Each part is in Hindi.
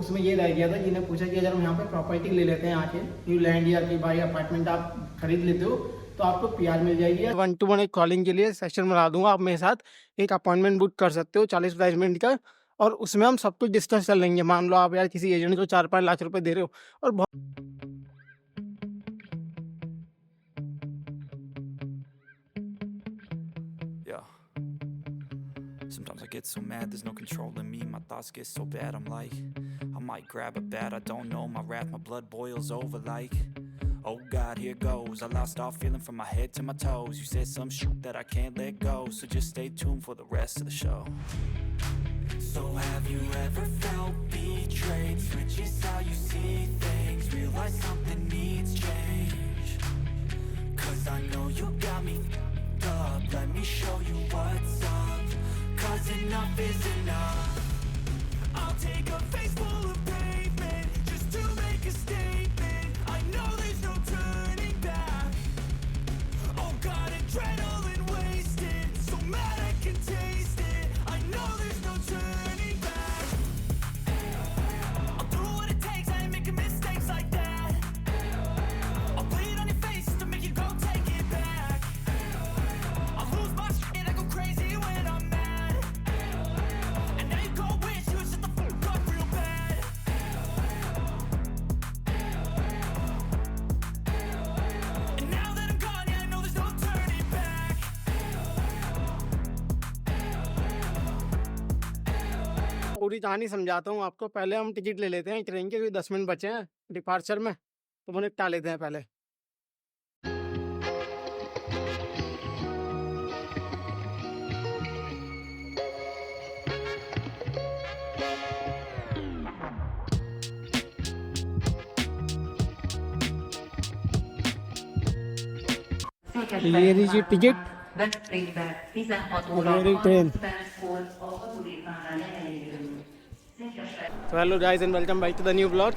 उसमें ये रह गया था, जिन्हें पूछा कि अगर हम यहाँ पे प्रॉपर्टी ले लेते हैं आके न्यू लैंड या कि भाई अपार्टमेंट आप खरीद लेते हो तो आपको पीआर मिल जाएगी। 1-to-1 एक कॉलिंग के लिए सेशन बना दूंगा, आप मेरे साथ एक अपॉइंटमेंट बुक कर सकते हो 40-45 मिनट का, और उसमें हम सब कुछ डिस्कस कर लेंगे। मान लो आप यार किसी एजेंट को 4-5 लाख रुपए दे रहे हो और बहुत Yeah. Sometimes I get so mad, there's no controlling me. My thoughts get so bad, I'm like, I might grab a bat, I don't know. My wrath, my blood boils over like, oh God, here goes. I lost all feeling from my head to my toes. You said some shit that I can't let go, so just stay tuned for the rest of the show. So have you ever felt betrayed? Switches how you see things, realize something needs change. Cause I know you got me up, let me show you what's up. Cause enough is enough. I'll take a face full of pavement just to make a statement. I know there's no turning back. Oh God, adrenaline wasted, so mad I can taste it. I know there's no turning back. I'll do what it takes, I ain't making mistakes like that. I'll put it on your face to make you go take it back. I'll lose my shit, I go crazy when I'm mad. And now you go wish you would shut the fuck up real bad. And now that I'm gone, yeah, I know there's no turning back. पूरी कहानी समझाता हूँ आपको। पहले हम टिकट ले लेते हैं ट्रेन के, क्योंकि 10 मिनट बचे हैं डिपार्चर में, तो वो निपटा लेते हैं पहले। ये लीजिए टिकट, ट्रेन। तो hello guys and welcome back to the new blog.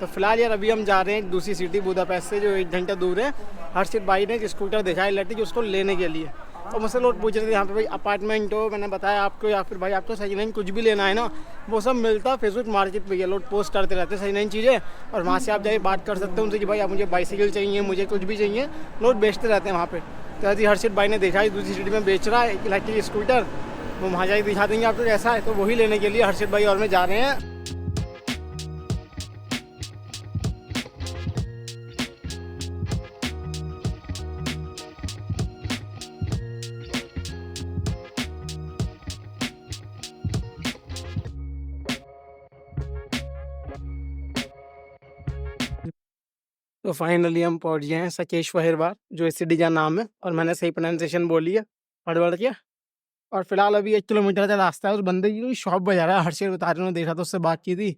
तो फिलहाल यार अभी हम जा रहे हैं दूसरी सिटी बुदापेस्ट से, जो 1 घंटा दूर है। हर्षित भाई ने एक स्कूटर देखा है इलेक्ट्रिक, उसको लेने के लिए। तो मुझसे लोग पूछ रहे थे यहाँ पे भाई अपार्टमेंट हो, मैंने बताया आपको, या फिर भाई आपको सेकंड हैंड कुछ भी लेना है ना, वो सब मिलता है फेसबुक मार्केट पे। ये लोग पोस्ट करते रहते हैं सेकंड हैंड चीज़ें, और वहाँ से आप जाके बात कर सकते हो उनसे कि भाई आप मुझे बाइसिकल चाहिए, मुझे कुछ भी चाहिए, लोग बेचते रहते हैं वहाँ पे। तो यदि हर्षित भाई ने देखा है दूसरी सिटी में बेच रहा है एक इलेक्ट्रिक स्कूटर, वो वहाँ जाके दिखा देंगे आपको कैसा है। तो वही लेने के लिए हर्षित भाई और मैं जा रहे हैं। तो फाइनली हम पहुंच गए हैं सकेश्वर हिरवार, जो इस सिटी का नाम है, और मैंने सही प्रोनाउंसिएशन बोली है पढ़ के। और फिलहाल अभी 1 किलोमीटर का रास्ता है। उस बंदे की शॉप बजा रहा है, हर्षित बता रहे, देखा तो उससे बात की थी,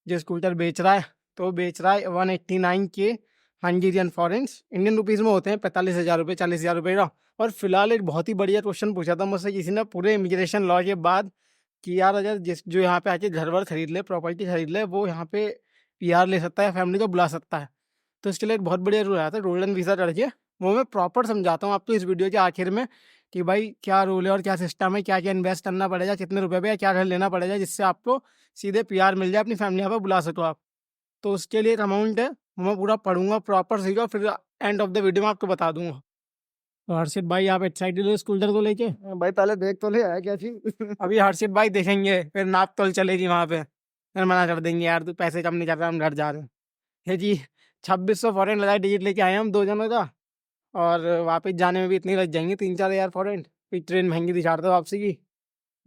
जो स्कूटर बेच रहा है। तो वो बेच रहा है 189 के हंगेरियन फॉरेंस, इंडियन रुपीज़ में होते हैं 45,000 रुपये, 40,000 रुपये का। और फिलहाल एक बहुत ही बढ़िया क्वेश्चन पूछा था मुझसे किसी ने पूरे इमिग्रेशन लॉ के बाद, कि यार अगर जो यहाँ पे आके घर वर खरीद ले, प्रॉपर्टी खरीद ले, वो यहाँ पे पीआर ले सकता है, फैमिली को बुला सकता है। तो इसके लिए एक बहुत बढ़िया रूल आया था, गोल्डन वीज़ा करके। वो मैं प्रॉपर समझाता हूँ आपको इस वीडियो के आखिर में, कि भाई क्या रूल है और क्या सिस्टम है, क्या क्या इन्वेस्ट करना पड़ेगा, कितने रुपए पे, या क्या घर लेना पड़ेगा, जिससे आपको सीधे पीआर मिल जाए, अपनी फैमिली यहाँ पर बुला सको आप। तो उसके लिए एक अमाउंट है, वो मैं पूरा पढ़ूंगा, प्रॉपर सीखा, फिर एंड ऑफ द वीडियो में आपको बता दूंगा। तो हर्षित भाई आप एक्साइटेड हो स्कूटर को लेके? भाई पहले देख तो ले आया क्या चीज। अभी हर्षित भाई देखेंगे, फिर नाप तोल चलेगी वहाँ पे, फिर मना कर देंगे यार तू पैसे कम नहीं कर रहा, हम घर जा रहे हैं। है जी, 2600 फॉरेन लगाए टिकट लेके आए हम 2 जनों का, और वापस जाने में भी इतनी लग जाएंगी 3-4 हज़ार फॉरेन। फिर ट्रेन महंगी दिखा रहा था वापसी की,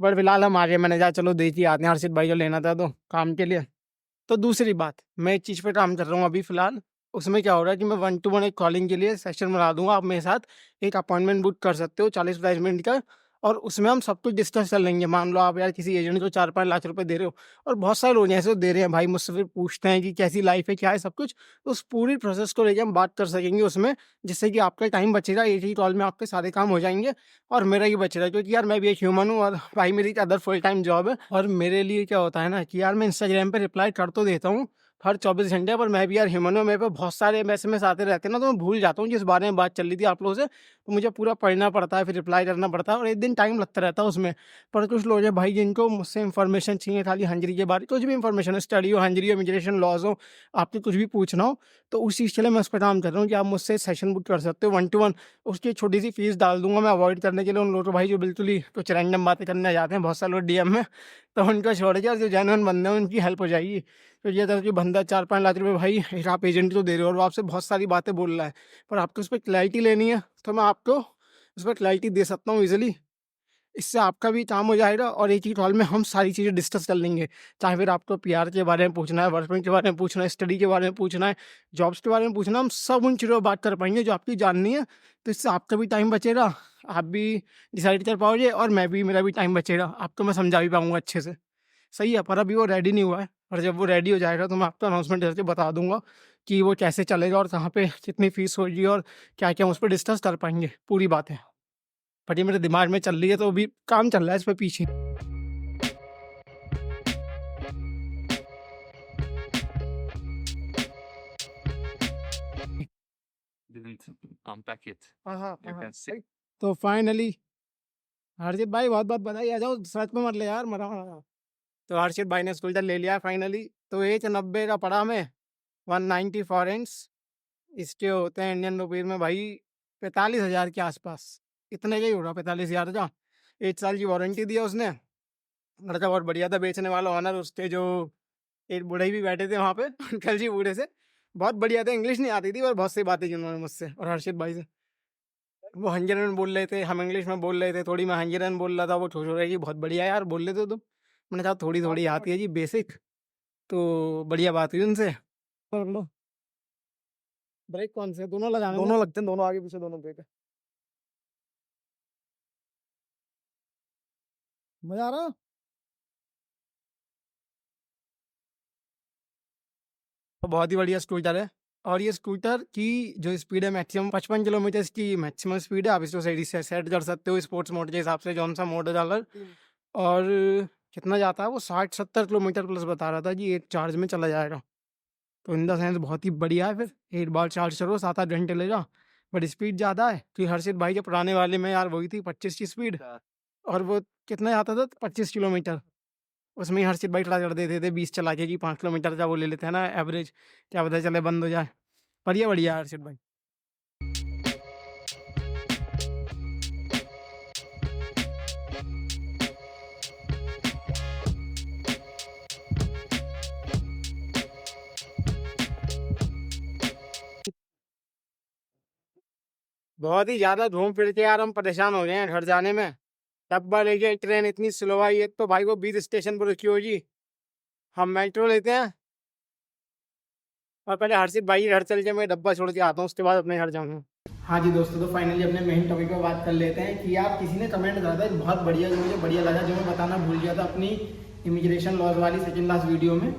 बट फिलहाल हम आ गए। मैंने कहा चलो देख ही आते हैं, हर्षित भाई को लेना था तो काम के लिए। तो दूसरी बात, मैं एक चीज़ पे काम कर रहा हूँ अभी फ़िलहाल। उसमें क्या हो रहा है कि मैं 1-to-1 एक कॉलिंग के लिए सेशन बना दूंगा, आप मेरे साथ एक अपॉइंटमेंट बुक कर सकते हो 40-45 मिनट का, और उसमें हम सब कुछ डिस्कस कर लेंगे। मान लो आप यार किसी एजेंट को 4-5 लाख रुपए दे रहे हो, और बहुत सारे लोग ऐसे दे रहे हैं भाई, मुझसे फिर पूछते हैं कि कैसी लाइफ है, क्या है सब कुछ। तो उस पूरी प्रोसेस को लेकर हम बात कर सकेंगे उसमें, जिससे कि आपका टाइम बचेगा, एक ही कॉल में आपके सारे काम हो जाएंगे, और मेरा ही बचेगा, क्योंकि यार मैं भी एक ह्यूमन हूँ, और भाई मेरी अदर फुल टाइम जॉब है। और मेरे लिए क्या होता है ना कि यार मैं इंस्टाग्राम पर रिप्लाई कर तो देता हूँ, हर 24 घंटे। पर मैं भी यार ह्यूमन हूँ, मेरे पे बहुत सारे एसएमएस आते रहते हैं ना, तो मैं भूल जाता हूँ जिस बारे में बात चल रही थी आप लोगों से, तो मुझे पूरा पढ़ना पड़ता है, फिर रिप्लाई करना पड़ता है और एक दिन टाइम लगता रहता है उसमें। पर कुछ लोग हैं भाई जिनको मुझसे इन्फॉर्मेशन चाहिए खाली हंजरी के बारे, कुछ भी इन्फॉर्मेशन, स्टडी हो, हंजरी हो, इमिग्रेशन लॉज हो, आपको कुछ भी पूछना हो, तो उस चीज़ के लिए मैं उस पर काम कर रहा हूँ कि आप मुझसे सेशन बुक कर सकते हो 1-to-1। उसकी छोटी सी फीस डाल दूंगा मैं अवॉइड करने के लिए उन लोगों को भाई जो बिल्कुल ही कुछ रैंडम बातें करने जाते हैं बहुत सारे लोग डीएम में, तो उनको छोड़ के और जो जेन्युइन बंदे हैं उनकी हेल्प हो जाएगी। तो ये तरह की बंदा 4-5 लाख रुपए भाई एक आप एजेंट को दे रहे हो और वो आपसे बहुत सारी बातें बोल रहा है, पर आपको उस पर क्लैरिटी लेनी है, तो मैं आपको उस पर क्लैरिटी दे सकता हूँ ईजिली। इससे आपका भी काम हो जाएगा और एक ही कॉल में हम सारी चीज़ें डिस्कस कर लेंगे। चाहे फिर आपको पीआर के बारे में पूछना है, वर्क परमिट के बारे में पूछना है, स्टडी के बारे में पूछना है, जॉब्स के बारे में पूछना है, हम सब उन चीज़ों पर बात कर पाएंगे जो आपकी जाननी है। तो इससे आपका भी टाइम बचेगा, आप भी डिसाइड कर पाओगे और मैं भी, मेरा भी टाइम बचेगा, आपको मैं समझा भी पाऊँगा अच्छे से। सही है, पर अभी वो रेडी नहीं हुआ है, और जब वो रेडी हो जाएगा तो मैं आपको अनाउंसमेंट करके बता दूंगा कि वो कैसे चलेगा और कहाँ पे कितनी फीस होगी और क्या क्या हम उस पर डिस्कस कर पाएंगे पूरी बातें। बट ये मेरे दिमाग में चल रही है, तो अभी काम चल रहा है इस पर पीछे। didn't unpack it. हाँ You can see. तो फाइनली हर्षित भाई बहुत बहुत बधाई, आ जाओ, सच में मत ले यार, मरा मरा। तो हर्षित भाई ने स्कूटर ले लिया फाइनली। तो 190 का पड़ा हमें, 190 फॉरेंस, इसके होते हैं इंडियन रुपीज में भाई 45,000 के आसपास, इतने का ही होगा 45,000 का। 1 साल की वारंटी दिया उसने, लड़का बहुत बढ़िया था, बेचने वाला ऑनर उसके जो एक बूढ़े भी बैठे थे वहाँ पे अंकल जी बूढ़े से, बहुत बढ़िया थे, इंग्लिश नहीं आती थी पर बहुत सी बातें की उन्होंने मुझसे और हर्षित भाई से। वो हंगेरियन में बोल रहे थे, हम इंग्लिश में बोल रहे थे, थोड़ी मैं हंगेरियन बोल रहा था, वो छोड़ रही बहुत बढ़िया यार बोल रहे थे तुम। मैंने कहा थोड़ी थोड़ी आती है जी बेसिक, तो बढ़िया बात हुई उनसे। कर लो ब्रेक कौन से दोनों लगाने, दोनों लगते हैं, दोनों आगे पीछे दोनों ब्रेक है। मजा आ रहा। तो बहुत ही बढ़िया स्कूटर है, और ये स्कूटर की जो स्पीड है मैक्सिमम 55 किलोमीटर इसकी मैक्सिमम स्पीड है। आप इसको सही से सेट कर सकते हो स्पोर्ट्स मोड के हिसाब से, जौन सा मोड डालर। और कितना जाता है वो 60-70 किलोमीटर प्लस बता रहा था जी, एक चार्ज में चला जाएगा। तो इन द सेंस बहुत ही बढ़िया है, फिर एक बार चार्ज करो 7-8 घंटे लेगा, बट स्पीड ज़्यादा है। तो हर्षित भाई के पुराने वाले में यार वही थी 25 की स्पीड, और वो कितना जाता था 25 किलोमीटर, उसमें ही हर्षित भाई ट्राई कर देते थे 20 चला के कि 5 किलोमीटर का वो ले लेते हैं ना एवरेज, क्या पता चले बंद हो जाए। पर ये बढ़िया है हर्षित भाई। बहुत ही ज़्यादा घूम फिर के यार हम परेशान हो गए हैं घर जाने में। डब्बा लेके ट्रेन इतनी स्लो आई, एक तो भाई को 20 स्टेशन पर रुकी होगी, हम मेट्रो लेते हैं और पहले हर्षित भाई घर चल के मैं डब्बा छोड़ के आता हूँ, उसके बाद अपने घर जाऊँगा। हाँ जी दोस्तों, तो फाइनली अपने मेन टॉपिक पर बात कर लेते हैं कि यार किसी ने कमेंट करा था बहुत बढ़िया, जो मुझे बढ़िया लगा, जो मैं बताना भूल गया था अपनी इमिग्रेशन लॉज वाली सेकंड लास्ट वीडियो में।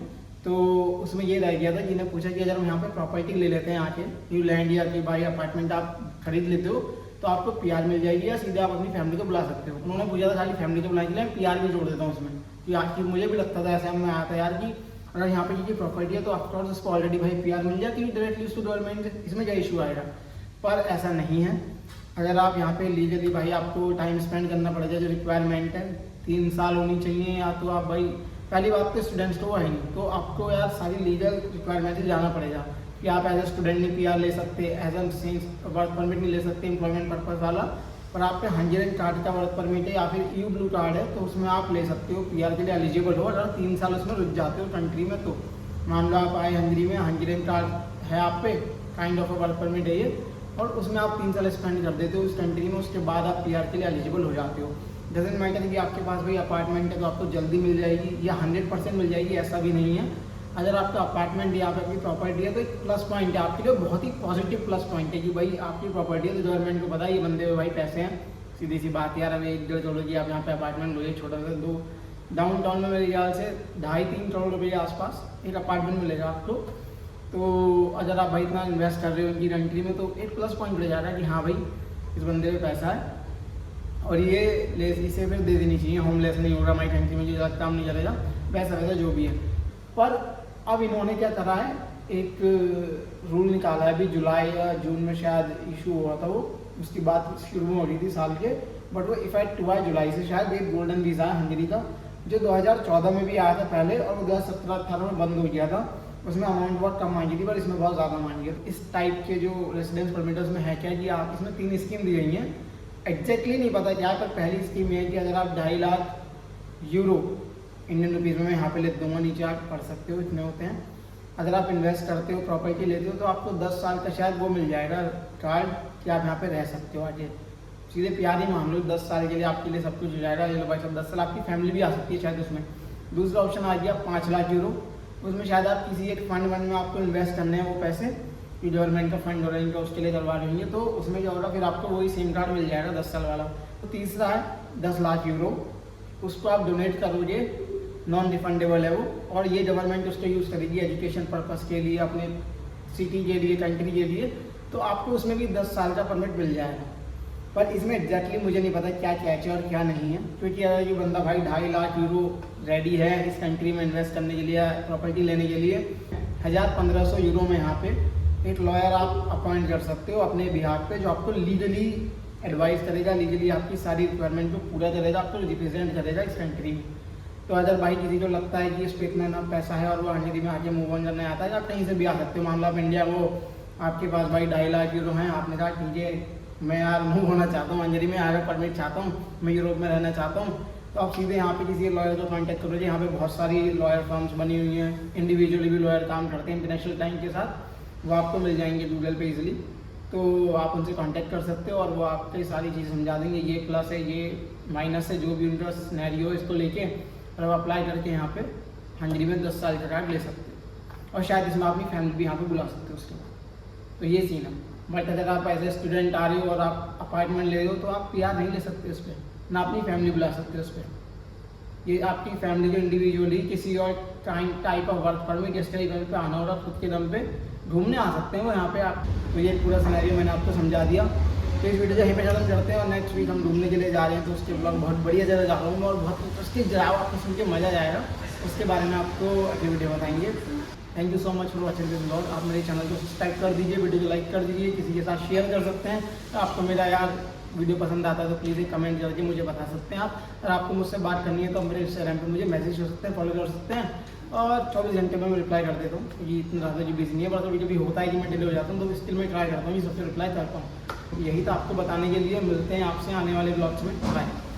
तो उसमें ये रह गया था, जिन्हें पूछा कि अगर हम यहाँ पे प्रॉपर्टी ले लेते हैं आके, न्यू लैंड या कि भाई अपार्टमेंट आप खरीद लेते हो तो आपको पीआर मिल जाएगी या सीधे आप अपनी फैमिली को बुला सकते हो। उन्होंने पूछा था खाली फैमिली को बुलाने के लिए, पीआर भी जोड़ देता हूँ उसमें, कि मुझे भी लगता था ऐसा में आया था यार कि अगर यहाँ पे की प्रॉपर्टी है तो ऑफकोर्स उसको ऑलरेडी भाई पीआर मिल जाती है डायरेक्टली उसको गवर्नमेंट, इसमें क्या इशू आएगा। पर ऐसा नहीं है, अगर आप यहाँ पे लीगली भाई आपको टाइम स्पेंड करना पड़ेगा, जो रिक्वायरमेंट है 3 साल होनी चाहिए, या तो आप भाई पहली बात तो स्टूडेंट्स तो है नहीं, तो आपको यार सारी लीगल रिक्वायरमेंट से जाना पड़ेगा कि आप एज ए स्टूडेंट नहीं पीआर ले सकते, एज ए वर्क परमिट नहीं ले सकते एम्प्लॉयमेंट पर्पज वाला, पर आप पे हंगेरियन कार्ड का वर्क परमिट है या फिर यू ब्लू कार्ड है तो उसमें आप ले सकते हो, पीआर के लिए एलिजिबल हो। अगर 3 साल उसमें रुक जाते हो कंट्री में, तो मान लो आप आए हंगरी में, हंगेरियन कार्ड है आप पे, काइंड ऑफ वर्क परमिट है ये, और उसमें आप 3 साल स्पेंड कर देते हो उस कंट्री में, उसके बाद आप पीआर के लिए एलिजिबल हो जाते हो। डजंट मैटर कि आपके पास भाई अपार्टमेंट है तो आपको जल्दी मिल जाएगी या 100% मिल जाएगी, ऐसा भी नहीं है। अगर आपका अपार्टमेंट या आपकी प्रॉपर्टी है तो एक प्लस पॉइंट है आपके लिए, बहुत ही पॉजिटिव प्लस पॉइंट है कि भाई आपकी प्रॉपर्टी है तो गवर्नमेंट को पता है ये बंदे में भाई पैसे हैं, सीधी सी बात यार। हमें 1-1.5 करोड़ की आप यहाँ पे अपार्टमेंट लो, छोटा सा 2 डाउन टाउन में मेरे ख्याल से 2.5-3 करोड़ रुपये के आसपास एक अपार्टमेंट मिलेगा आपको। तो अगर आप भाई इतना इन्वेस्ट कर रहे हो इनकी कंट्री में तो एक प्लस पॉइंट रह जा रहा है कि हाँ भाई इस बंदे में पैसा है, और ये इसे फिर दे देनी चाहिए, होमलेस नहीं होगा हमारी कंट्री में, जो ज़्यादा काम नहीं चलेगा, पैसा वैसा जो भी है। पर अब इन्होंने क्या करा है, एक रूल निकाला है, अभी जुलाई या जून में शायद इशू हुआ था वो, उसकी बात शुरू में हो रही थी साल के, बट वो इफेक्ट हुआ है जुलाई से। शायद एक गोल्डन वीज़ा है हंगरी का, जो 2014 में भी आया था पहले, और वो 2017-18 में बंद हो गया था। उसमें अमाउंट बहुत कम मांगी थी, पर इसमें बहुत ज़्यादा मांगी है। इस टाइप के जो रेसिडेंस परमिटर्स में है क्या कि आप इसमें 3 स्कीम दी गई हैं, एग्जैक्टली नहीं पता क्या है, पर पहली स्कीम ये है कि अगर आप 2.5 लाख यूरो इंडियन रुपीज़ में मैं यहाँ पे लिख दूंगा, नीचे आप पढ़ सकते हो, इतने होते हैं। अगर आप इन्वेस्ट करते हो, प्रॉपर्टी लेते हो, तो आपको 10 साल का शायद वो मिल जाएगा कार्ड कि आप यहाँ पे रह सकते हो आगे। सीधे प्यार ही मान लो, 10 साल के लिए आपके लिए सब कुछ हो जाएगा। ये लो भाई साहब 10 साल, आपकी फैमिली भी आ सकती है शायद उसमें। दूसरा ऑप्शन आ गया 5 लाख यूरो, उसमें शायद आप किसी एक फंड में आपको इन्वेस्ट करने हैं वो पैसे, कि गवर्नमेंट का फंड हो रहा है इनका, उसके लिए करवा रही है, तो उसमें क्या होगा, फिर आपको वही सेम कार्ड मिल जाएगा 10 साल वाला। तो तीसरा है 10 लाख यूरो, उसको आप डोनेट करोगे, नॉन रिफंडेबल है वो, और ये गवर्नमेंट उसको यूज़ करेगी एजुकेशन पर्पज़ के लिए, अपने सिटी के लिए, कंट्री के लिए, तो आपको उसमें भी 10 साल का परमिट मिल जाएगा। पर इसमें एग्जैक्टली मुझे नहीं पता क्या कैच है और क्या नहीं है, क्योंकि अगर ये बंदा भाई 2.5 लाख यूरो रेडी है इस कंट्री में इन्वेस्ट करने के लिए, प्रॉपर्टी लेने के लिए, 1500 यूरो में यहाँ पे एक लॉयर आप अपॉइंट कर सकते हो अपने बिहाफ पे, जो आपको लीगली एडवाइस करेगा, लीगली आपकी सारी रिक्वायरमेंट को पूरा करेगा, आपको रिप्रेजेंट करेगा इस कंट्री में। तो अगर भाई किसी को लगता है कि इस पर इतना पैसा है और वो हंगरी में आके मूव ऑन करने आता है, आप कहीं से भी आ सकते हो। मान लो आप इंडिया में हो, आपके पास भाई 2.5 लाख यूरो हैं, आपने कहा ठीक है मैं यार मूव होना चाहता हूँ हंगरी में, आगे परमिट चाहता हूँ, मैं यूरोप में रहना चाहता हूँ, तो आप सीधे यहाँ पे किसी लॉयर को कांटेक्ट करोगे। यहाँ पे बहुत सारी लॉयर फर्म्स बनी हुई हैं, इंडिविजुअली भी लॉयर काम करते हैं इंटरनेशनल टाइम के साथ, वो आपको मिल जाएंगे गूगल पे इजीली, तो आप उनसे कांटेक्ट कर सकते हो और वो आपको सारी चीज़ समझा देंगे, ये प्लस है, ये माइनस है, जो भी उनका सिनेरियो है इसको लेके, और आप अप्लाई करके यहाँ पे हंगरी में 10 साल का कार्ड ले सकते हो, और शायद इसमें अपनी फैमिली भी यहाँ पे बुला सकते हो उसके बाद। तो ये सीन है। बट अगर आप एज ए स्टूडेंट आ रहे हो और आप अपार्टमेंट ले रहे हो, तो आप PR नहीं ले सकते उस पर, ना अपनी फैमिली बुला सकते उस पर। ये आपकी फैमिली को इंडिविजुअली किसी और टाइप ऑफ वर्क परमिट इस तरीके पे आना होगा, खुद के दम पे घूमने आ सकते हैं वो यहाँ पे आप। तो ये पूरा सिनेरियो मैंने आपको समझा दिया। तो इस वीडियो यहीं पे ख़त्म करते हैं, और नेक्स्ट वीक हम घूमने के लिए जा रहे हैं, तो उसके ब्लॉग बहुत बढ़िया जगह जा रहा हूँ और बहुत इंटरेस्टिंग जगह आपको सुन के मज़ा आएगा, उसके बारे में आपको अगली वीडियो बताएंगे। Thank you so much for watching this blog. आप मेरे चैनल को सब्सक्राइब कर दीजिए, वीडियो को लाइक कर दीजिए, किसी के साथ शेयर कर सकते हैं। तो आपको मेरा यार वीडियो पसंद आता है तो प्लीज़ एक कमेंट करके मुझे बता सकते हैं आप। और आपको मुझसे बात करनी है तो मेरे इंस्टाग्राम पे मुझे मैसेज कर सकते हैं, फॉलो कर सकते हैं, और 24 घंटे में मैं रिप्लाई कर देता हूँ, क्योंकि इतना ज़्यादा जो बिजी नहीं है, पर कभी कभी होता है कि मैं डिले हो जाता हूँ, तो स्टिल मैं ट्राई करता हूँ कि सबसे रिप्लाई करता हूँ। यही तो आपको बताने के लिए। मिलते हैं आपसे आने वाले ब्लॉग्स में। बाय।